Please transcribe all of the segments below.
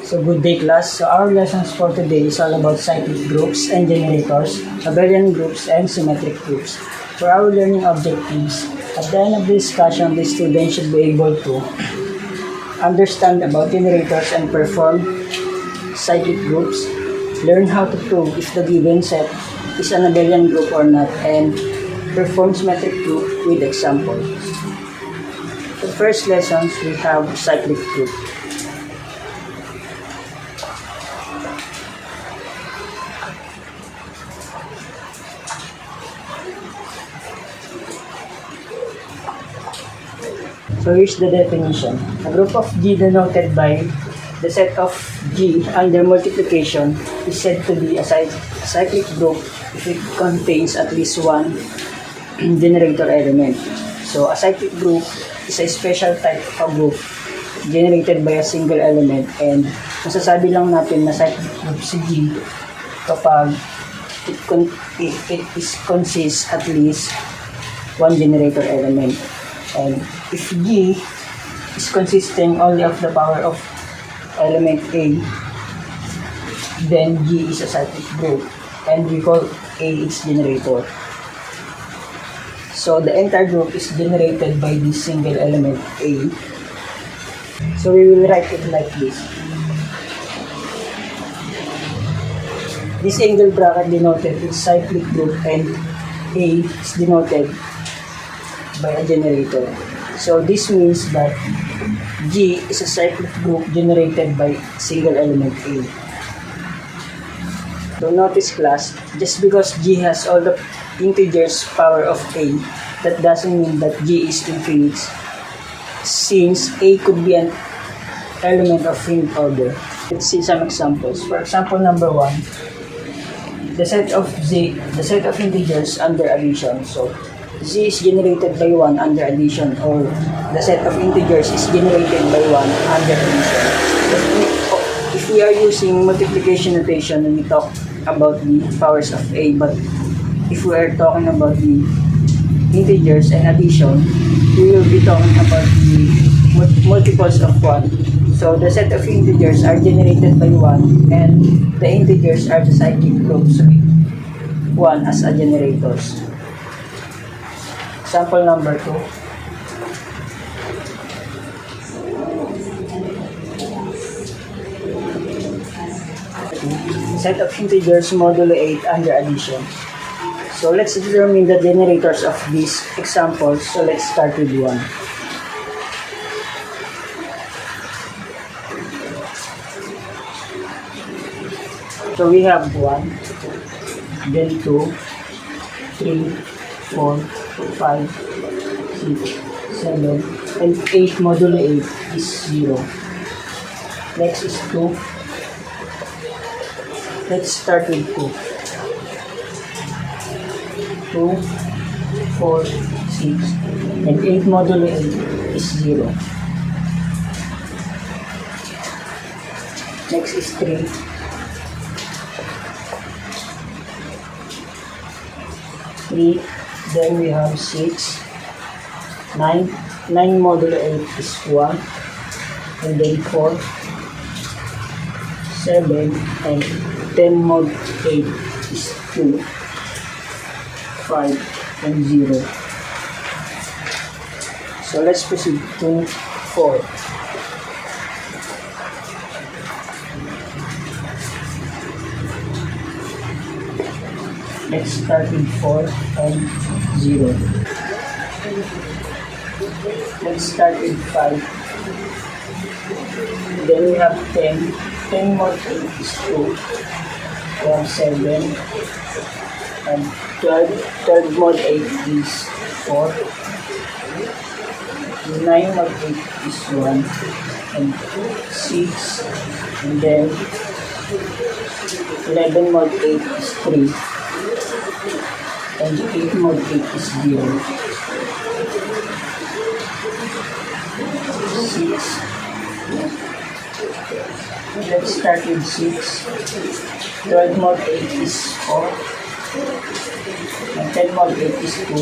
So good day class. So our lessons for today is all about cyclic groups and generators, abelian groups and symmetric groups. For our learning objectives, at the end of the discussion, the student should be able to understand about generators and perform cyclic groups, learn how to prove if the given set is an abelian group or not, and perform symmetric group with examples. The first lessons we have cyclic group. So here's the definition. A group of G denoted by the set of G under multiplication is said to be a cyclic group if it contains at least one generator element. So a cyclic group is a special type of group generated by a single element, and masasabi lang natin na cyclic group si G kapag it consists at least one generator element. And if G is consisting only of the power of element A, then G is a cyclic group, and we call A its generator. So the entire group is generated by this single element A. So we will write it like this. This angle bracket denoted is cyclic group, and A is denoted by a generator. So this means that G is a cyclic group generated by single element A. So notice class, just because G has all the integers power of A, that doesn't mean that G is infinite, since A could be an element of finite order. Let's see some examples. For example, number 1, the set of integers under addition. So Z is generated by 1 under addition, or the set of integers is generated by 1 under addition. If we are using multiplication notation when we talk about the powers of A, but if we are talking about the integers and addition, we will be talking about the multiples of 1. So the set of integers are generated by 1, and the integers are the cyclic groups 1 as a generators. Example number 2. Set of integers modulo 8 under addition. So let's determine the generators of these examples. So let's start with 1. So we have 1, then 2, 3, 4, 5, 6, 7, and 8 modulo 8 is 0. Next is 2. Let's start with 2. 2, 4, 6, and 8 modulo 8 is 0. Next is 3. 3, then we have 6, 9 modulo 8 is 1, and then 4, 7, and 10 mod 8 is 2, 5, and 0. So let's proceed to 4. Let's start with 4 and 0. Let's start with 5. Then we have 10. 10 mod 8 is 2. We have 7. And 12. 12 mod 8 is 4. 9 mod 8 is 1. And 6. And then 11 mod 8 is 3. And 8 mod 8 is 0. 6. Let's start with 6. 12 mod 8 is 4. And 10 mod 8 is 2.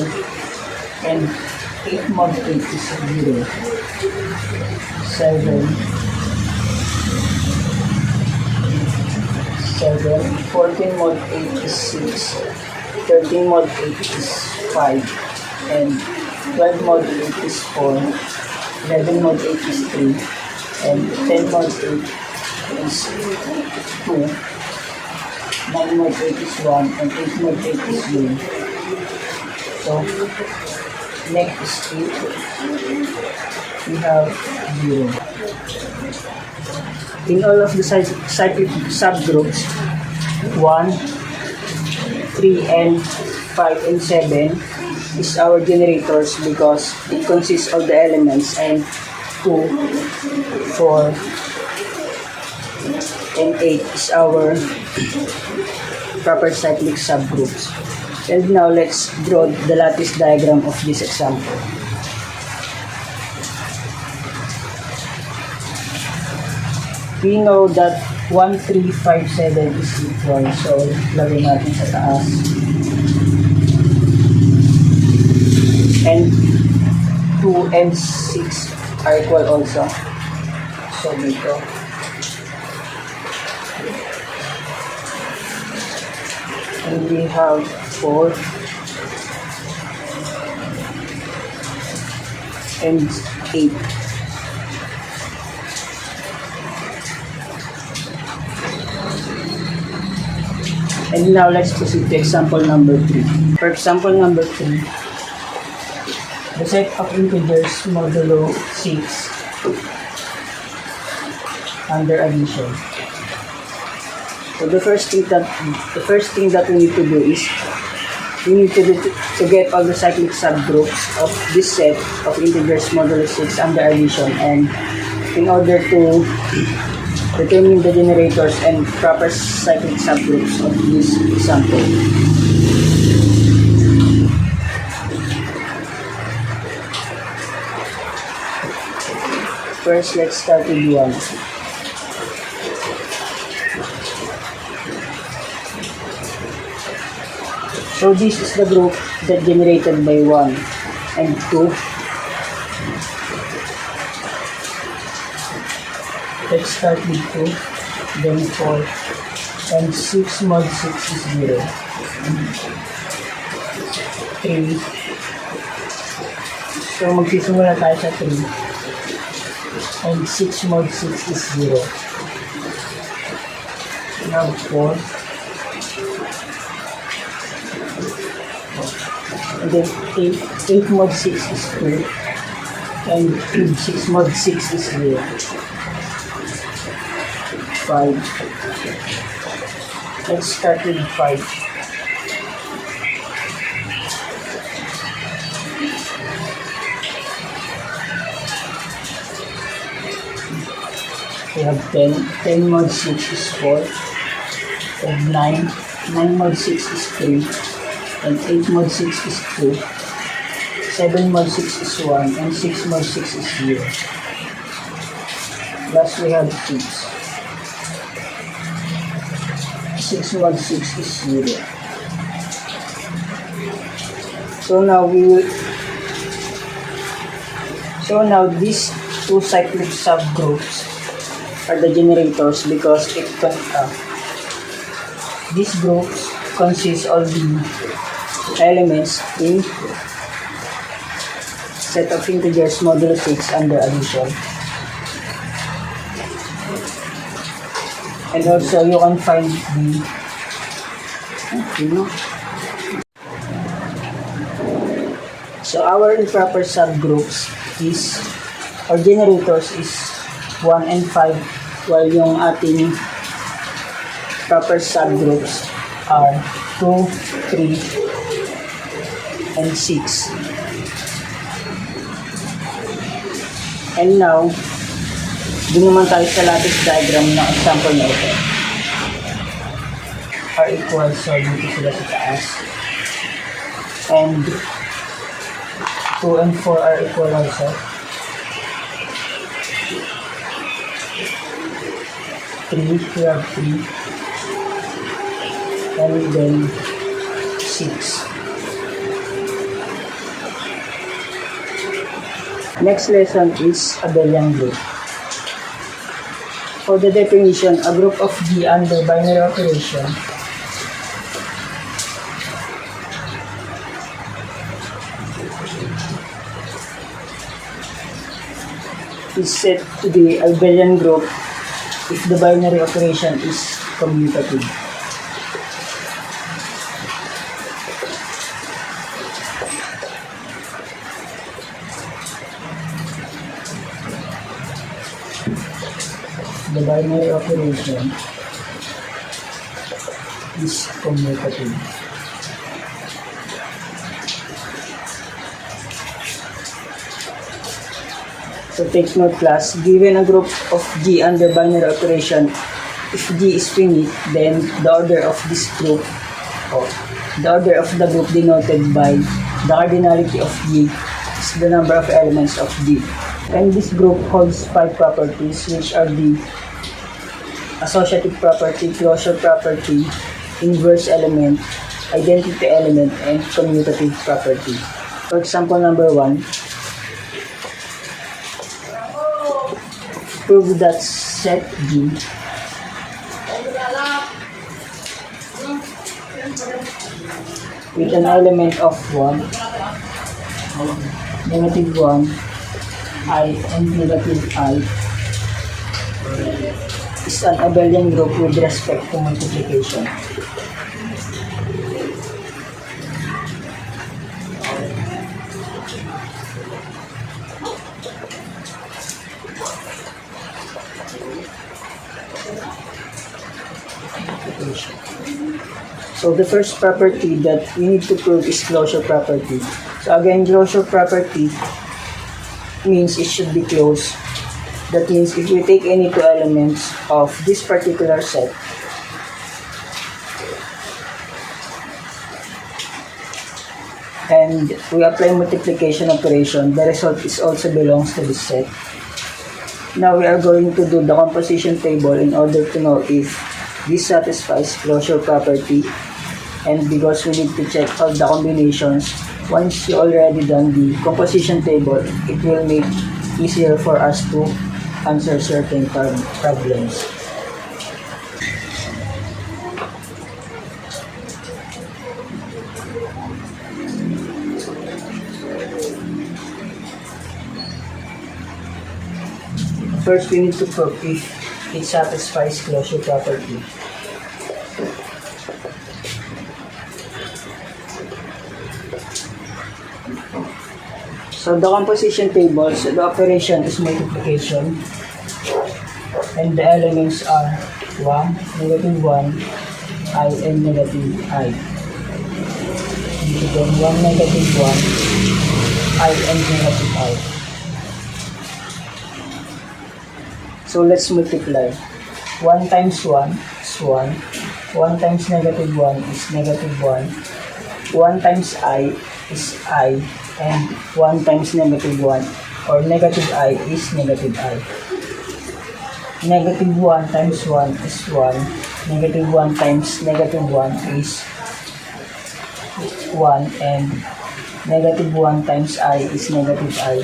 And 8 mod 8 is 0. 7. Then 14 mod 8 is 6, 13 mod 8 is 5, and 12 mod 8 is 4, 11 mod 8 is 3, and 10 mod 8 is 2, 9 mod 8 is 1, and 8 mod 8 is 0. So, next is 8. We have 0. In all of the cyclic subgroups, 1, 3, and 5, and 7 is our generators because it consists of the elements, and 2, 4, and 8 is our proper cyclic subgroups. And now let's draw the lattice diagram of this example. We know that 1, 3, 5, 7 is equal. So, lagay natin sa taas. And 2 and 6 are equal also. So, dito. And we have 4 and 8. And now let's proceed to example number 3. For example number 3, the set of integers modulo 6 under addition. So the first thing that we need to do is we need to get all the cyclic subgroups of this set of integers modulo 6 under addition, and in order to determine the generators and proper cyclic subgroups of this example. First, let's start with 1. So this is the group that generated by 1 and 2. Let's start with 2, then 4, and 6 mod 6 is 0. 3. So magsisimula tayo sa 3. And 6 mod 6 is 0. Now 4. And then 8 mod 6 is 2. And 6 mod 6 is 0. 5. Let's start with 5. We have 10. 10 mod 6 is 4. And 9. 9 mod 6 is 3. And 8 mod 6 is 2. 7 mod 6 is 1. And 6 mod 6 is 0. Last we have 6. 6 mod 6 is 0. So now these two cyclic subgroups are the generators because these groups consist of the elements in set of integers modulo 6 under addition. And also, you can find so our improper subgroups is, or generators is 1 and 5, while yung ating proper subgroups are 2, 3, and 6. And now, doon naman tayo sa lattice diagram ng example na ito. R equals, so dito sila sa taas. And 2 and 4 are equal also. 3, we have 3. And then 6. Next lesson is abelian group. For the definition, a group of G under binary operation is said to be a abelian group if the binary operation is commutative. The binary operation is commutative. So take note class, given a group of G under binary operation, if G is finite, then the order of this group, or the order of the group denoted by the cardinality of G is the number of elements of G. And this group holds 5 properties, which are the associative property, closure property, inverse element, identity element, and commutative property. For example, number 1, prove that set G with an element of 1, negative 1, I, and negative I is an abelian group with respect to multiplication. So the first property that we need to prove is closure property. So again, closure property means it should be closed. That means if we take any two elements of this particular set, and we apply multiplication operation, the result is also belongs to this set. Now we are going to do the composition table in order to know if this satisfies closure property, and because we need to check all the combinations, once you already done the composition table, it will make easier for us to answer certain problems. First, we need to prove if it satisfies closure property. So the composition table, so the operation is multiplication, and the elements are 1, negative 1, I, and negative I. And again, 1, negative 1, I, and negative I. So let's multiply. 1 times 1 is 1. 1 times negative 1 is negative 1. 1 times I is I. And 1 times negative 1 or negative I is negative I. Negative 1 times 1 is 1. Negative 1 times negative 1 is 1. And negative 1 times I is negative I.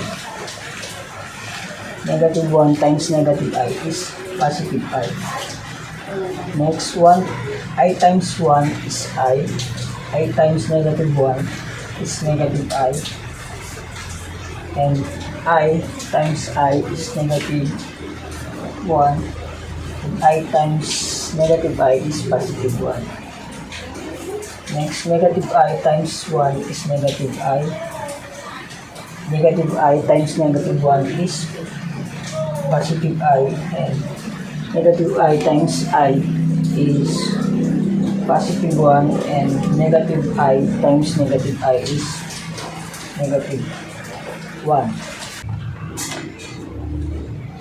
Negative 1 times negative I is positive I. Next one, I times 1 is I. I times negative 1 is negative I. And I times I is negative 1. And I times negative I is positive 1. Next, negative I times 1 is negative I. Negative I times negative 1 is positive I. And negative I times I is positive 1. And negative I times negative I is negative 1.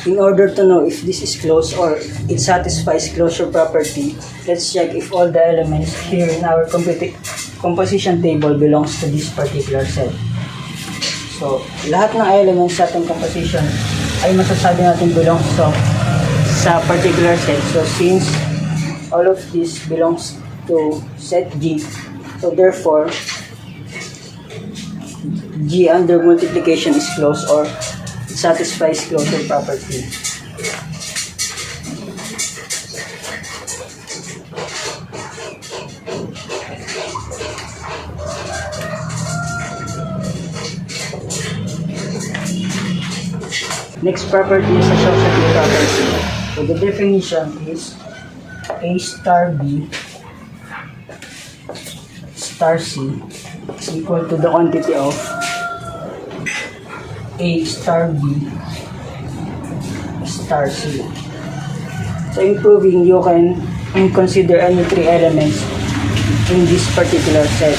In order to know if this is closed or it satisfies closure property, let's check if all the elements here in our composition table belongs to this particular set. So, lahat ng elements sa ating composition ay masasabi natin belongs sa particular set. So, since all of this belongs to set G, so therefore, G under multiplication is closed or it satisfies closure property. Next property is associative property. So the definition is A star B star C is equal to the quantity of A star B star C. So in proving, you can consider any three elements in this particular set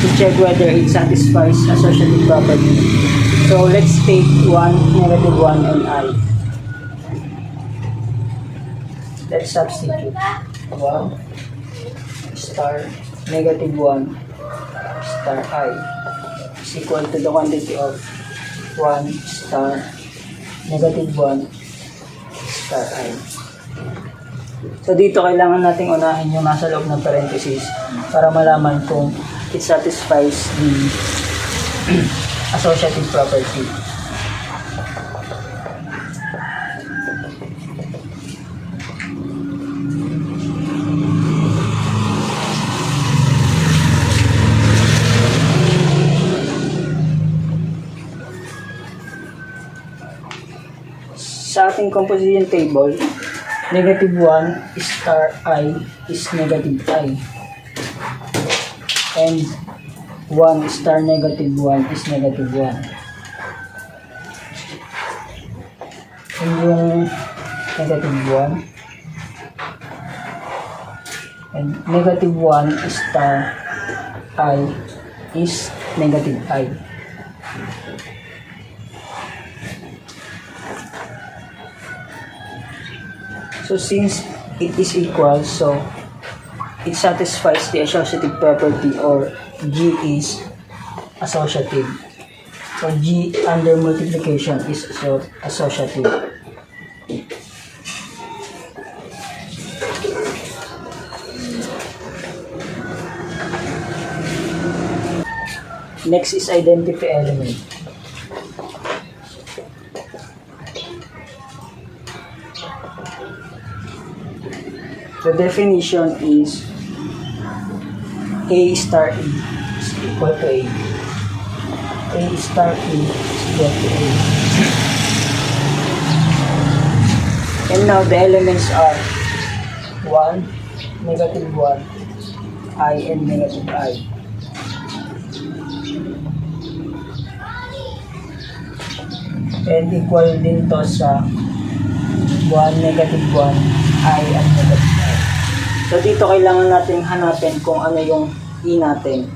to check whether it satisfies associative property. So let's take 1, negative 1, and I. Let's substitute 1 star negative 1 star I is equal to the quantity of 1 star negative 1 star I. So dito kailangan nating unahin yung nasa loob ng parenthesis para malaman kung it satisfies the associative property. Sa ating composition table, negative 1 star I is negative I. And 1 star negative 1 is negative 1. And yung negative 1 and negative 1 star I is negative I. So since it is equal, so it satisfies the associative property, or G is associative. So G under multiplication is associative. Next is identity element. The definition is A star E is equal to A. A star E is equal to A. And now the elements are 1, negative 1, I, and negative I. And equal din to sa 1, negative 1, I, at negative I. So dito kailangan natin hanapin kung ano yung E natin.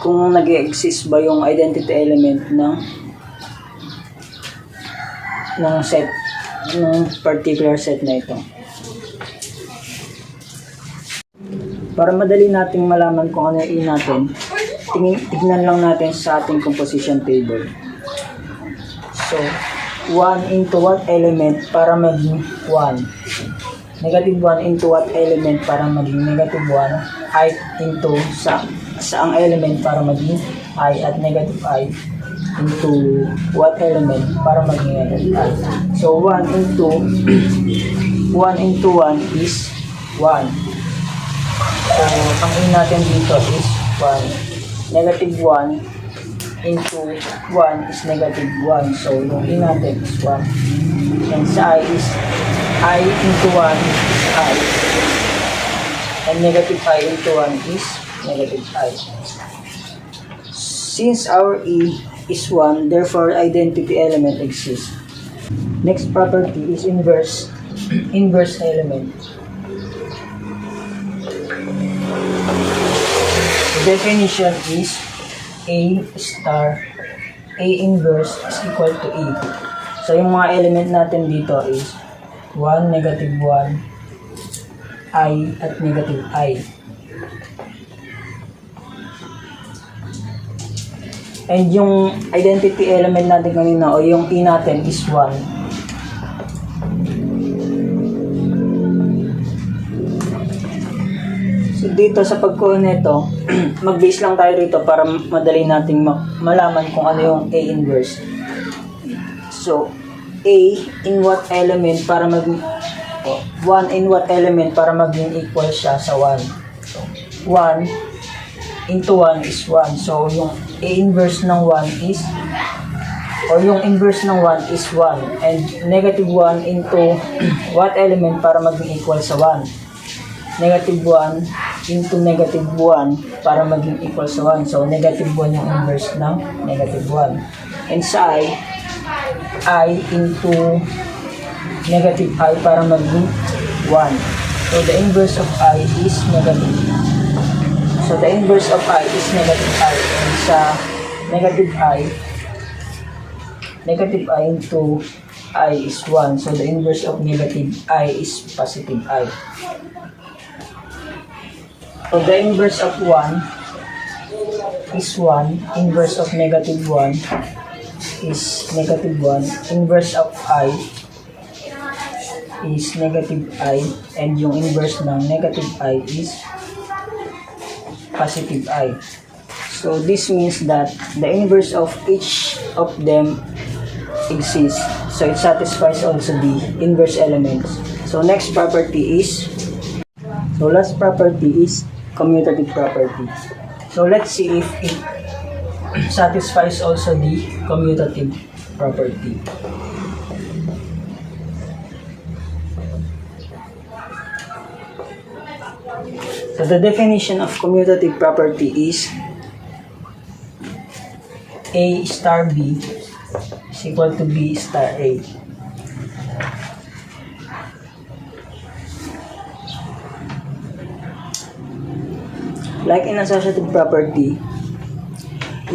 Kung nag-exist ba yung identity element ng set, ng particular set na ito. Para madali nating malaman kung ano yung E natin, tignan lang natin sa ating composition table. So 1 into what element para maging 1? Negative 1 into what element para maging negative 1? I into saang element para maging I, at negative I into what element para maging negative I. So 1 into 1 is 1. So ang I natin dito is 1. Negative 1 into 1 is negative 1. So yung I natin is 1. And sa I is I into 1 is I. And negative I into 1 is negative I. Since our E is 1, therefore identity element exists. Next property is inverse element. The definition is A star A inverse is equal to E. So yung mga element natin dito is 1, negative 1, I, at negative I. And yung identity element natin kanina, o yung E natin is 1. So dito sa pagkuha nito, mag-base lang tayo rito para madali nating malaman kung ano yung A inverse. So A in what element para maging 1 in what element para maging equal siya sa 1. So 1 into 1 is 1. So yung A inverse ng 1 is or yung inverse ng 1 is 1, and negative 1 into what element para maging equal sa 1? Negative 1 into negative 1 para maging equal sa 1. So, negative 1 yung inverse ng negative 1. And sa I into negative I para maging 1. So, the inverse of I is negative. So, the inverse of I is negative I. And sa negative I into I is 1. So, the inverse of negative I is positive I. So, the inverse of 1 is 1. Inverse of negative 1 is negative 1. Inverse of I is negative I. And yung inverse ng negative I is positive I. So, this means that the inverse of each of them exists. So, it satisfies also the inverse elements. So, next property is, so last property is commutative property. So, let's see if it satisfies also the commutative property. So, the definition of commutative property is A star B is equal to B star A. Like in associative property,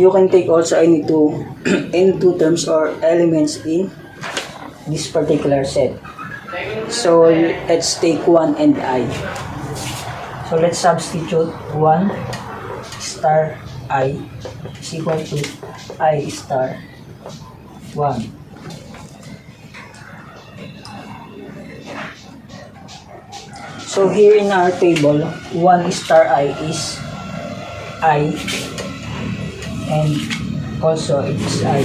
you can take also any two terms or elements in this particular set. So let's take 1 and I. So let's substitute 1 star I is equal to I star 1. So here in our table, 1 star I is I, and also it is I.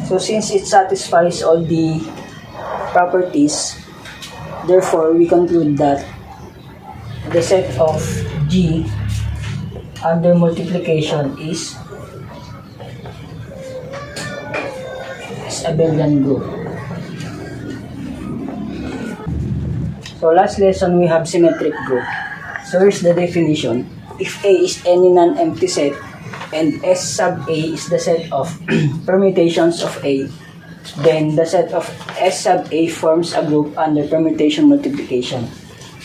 So since it satisfies all the properties, therefore we conclude that the set of G under multiplication is abelian group. So last lesson we have symmetric group. So here's the definition. If A is any non-empty set and S sub A is the set of permutations of A, then the set of S sub A forms a group under permutation multiplication.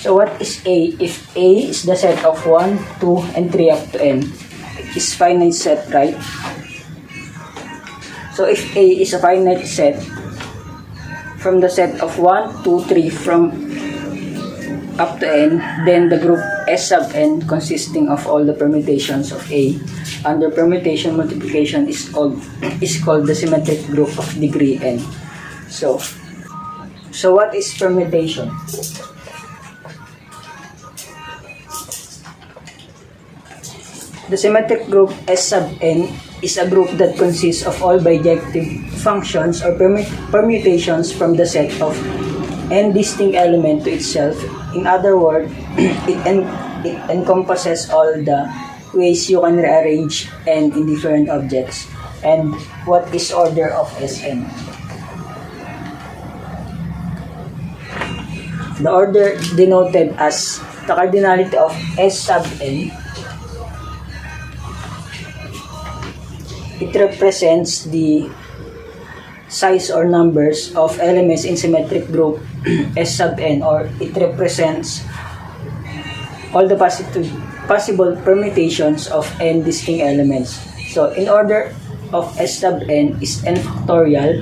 So what is A? If A is the set of 1, 2, and 3 up to N, it is finite set, right? So if A is a finite set from the set of 1, 2, 3 from up to N, then the group S sub N consisting of all the permutations of A under permutation multiplication is called the symmetric group of degree N. So what is permutation? The symmetric group S sub N is a group that consists of all bijective functions or permutations from the set of N distinct element to itself. In other words, it encompasses all the ways you can rearrange N in different objects. And what is order of Sn? The order denoted as the cardinality of S sub N. It represents the size or numbers of elements in symmetric group S sub N, or it represents all the possible permutations of N distinct elements. So in order of S sub N is N factorial.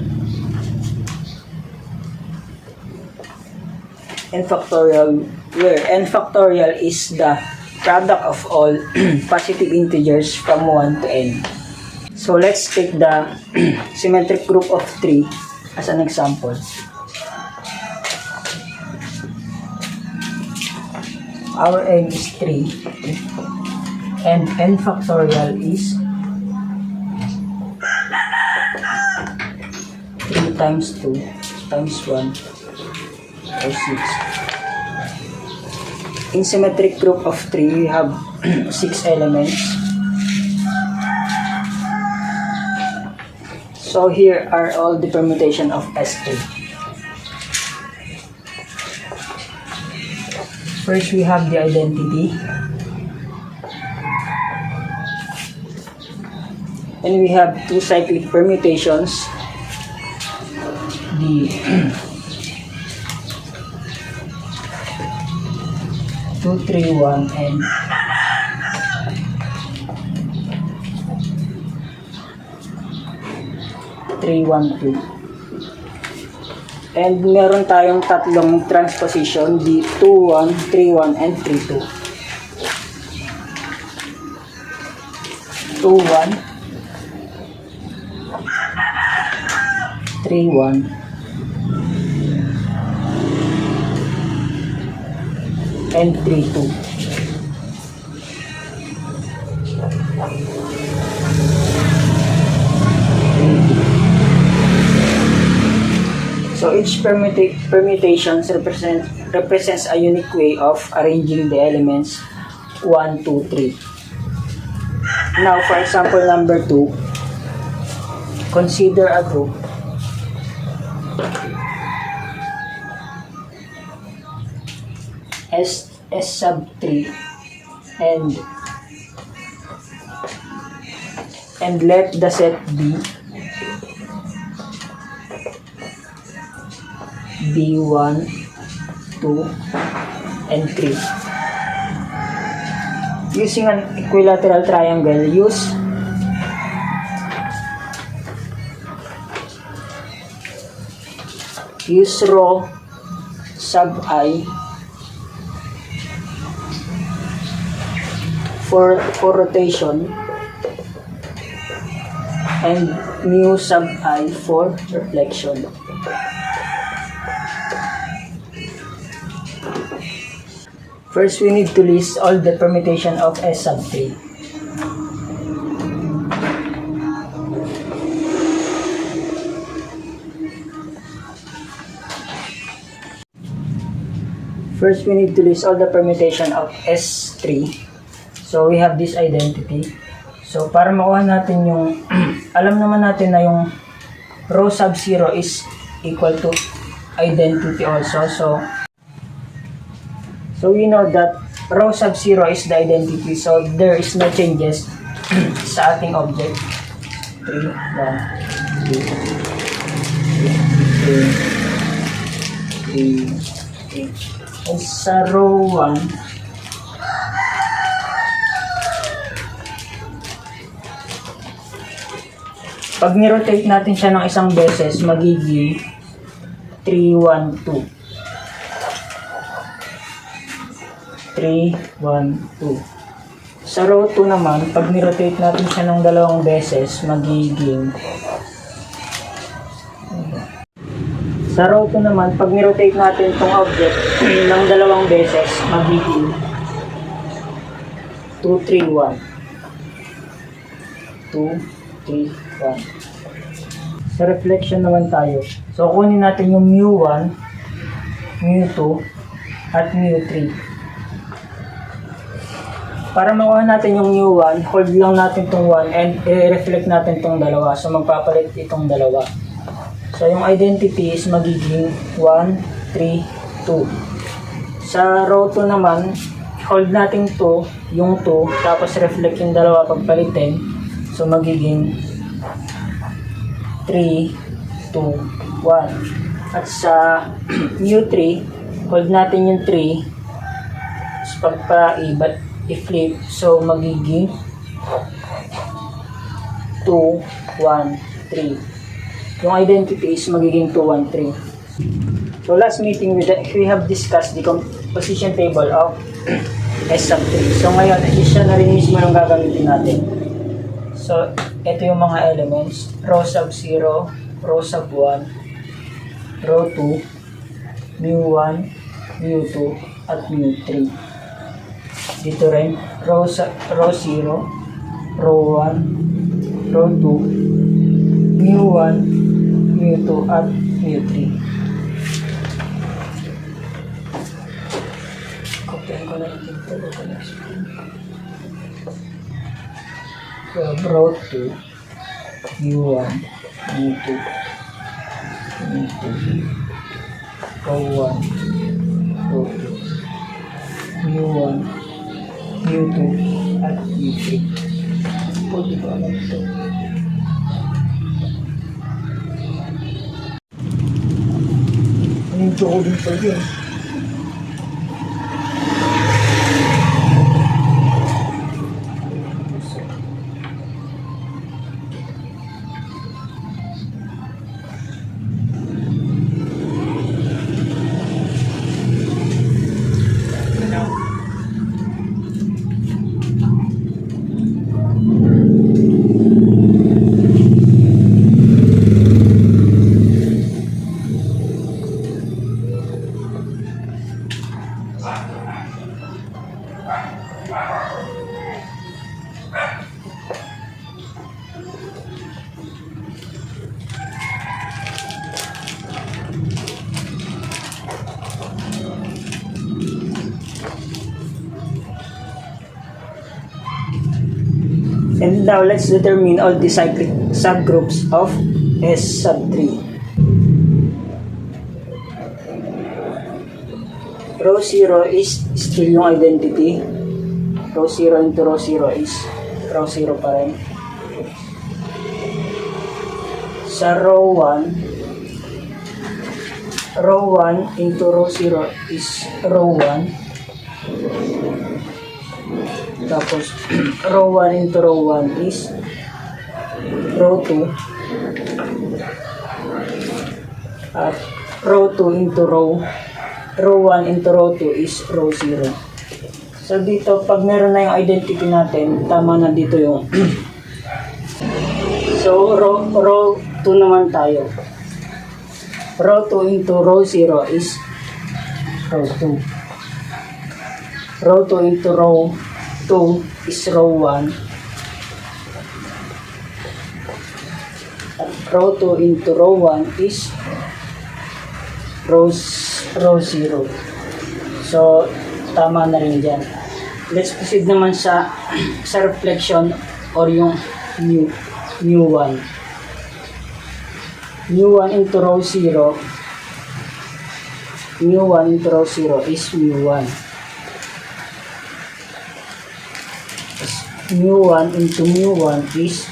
N factorial, where N factorial is the product of all positive integers from 1 to N. So let's take the symmetric group of 3 as an example. Our N is 3 and N factorial is 3 times 2 times 1 or 6. In symmetric group of 3 we have 6 elements. So here are all the permutation of S3. First, we have the identity. And we have two cyclic permutations. The 231 and 312. And meron tayong tatlong transposition, the 21, 31, and 32. 21, 31, and 32. So each permutation represents a unique way of arranging the elements 1, 2, 3. Now, for example, number 2, consider a group S sub 3 and let the set be B1, 2, and 3. Using an equilateral triangle, use rho sub I for rotation and mu sub I for reflection. First, we need to list all the permutation of S sub 3. First, we need to list all the permutation of S3. So, we have this identity. So, para makuha natin yung, alam naman natin na yung rho sub 0 is equal to identity also. So we know that rho sub 0 is the identity. So, there is no changes sa ating object. 3, 1, 2, 3, 8. And sa row 1, pag ni-rotate natin siya ng isang beses, magiging 3, 1, 2. 3, 1, 2. Sa row 2 naman, pag ni-rotate natin siya ng dalawang beses, magiging sa row 2 naman, pag ni-rotate natin itong object ng dalawang beses, magiging 2, 3, 1. 2, 3, 1. Sa reflection naman tayo. So, kunin natin yung mu1, mu2, at mu3. Para makuha natin yung mu1, hold lang natin itong 1 and i-reflect natin itong dalawa. So, magpapalit itong dalawa. So, yung identity is magiging 1, 3, 2. Sa row 2 naman, hold natin yung 2, tapos reflect yung dalawa pagpalitin. So, magiging 3, 2, 1. At sa mu3, hold natin yung 3, tapos pagpa-ibat, i-flip, so magiging 2, 1, 3. Yung identity is magiging 2, 1, 3. So last meeting we have discussed the composition table of S sub 3. So ngayon, siya na rin mismo yung gagamitin natin. So ito yung mga elements, rho sub 0, rho sub 1, rho 2, mu1, mu2, at mu3. Dito rin, row 0, row 1, row 2, mu1, mu2, at mu3. Kopyahin ko na dito. So, row 2, mu1, mu2, row 1, row 2, mu1, mu2, at mu3. Pwede ko alam ito. Yung ko din pa yun. And now let's determine all the cyclic subgroups of S sub 3. Row 0 is still yung identity. Row 0 into row 0 is row 0 pa rin. Sa row 1, row 1 into row 0 is row 1. Tapos, row 1 into row 1 is row 2. At row 2 into row 1 into row 2 is row 0. So, dito, pag meron na yung identity natin, tama na dito yung so, row 2 naman tayo. Row 2 into row 0 is row 2. Row 2 into row 2 is row 1. At row 2 into row 1 is row 0. So, tama na rin dyan. Let's proceed naman sa reflection or yung mu 1. Mu 1 into row 0. Mu 1 into row 0 is mu 1. mu1 into mu1 is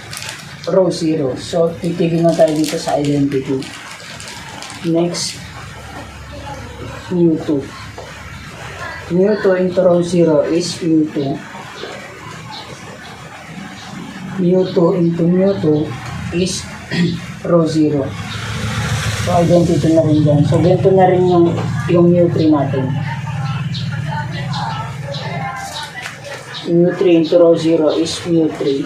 row 0. So, titigil na tayo dito sa identity. Next, mu2. mu2 into row 0 is mu2. mu2 into mu2 is row 0. So, identity na rin dyan. So, ganito na rin yung mu3 natin. mu3 into row 0 is mu3.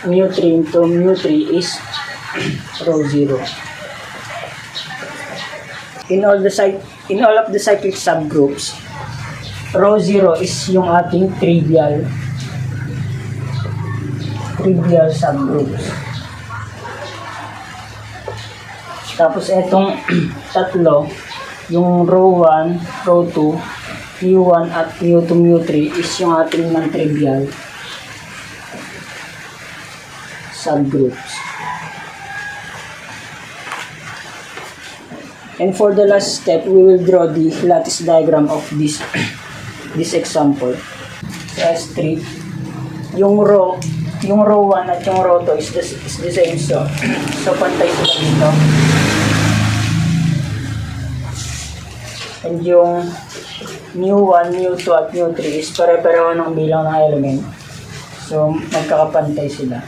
mu3 into mu3 is row 0. In all of the cyclic subgroups, row 0 is yung ating trivial subgroups. Tapos etong tatlo, yung row 1, row 2, mu1 at mu2, mu3 is yung ating non-trivial subgroups. And for the last step, we will draw the lattice diagram of this example. So, S3, yung row 1 at yung row 2 is the same. So pantay sila dito. And yung mu1, mu2 at mu3 is pare-pareho ng bilang ng element. So, magkakapantay sila.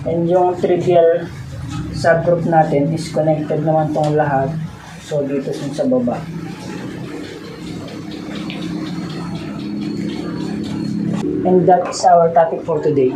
And yung trivial subgroup natin is connected naman tong lahat. So, dito sa baba. And that is our topic for today.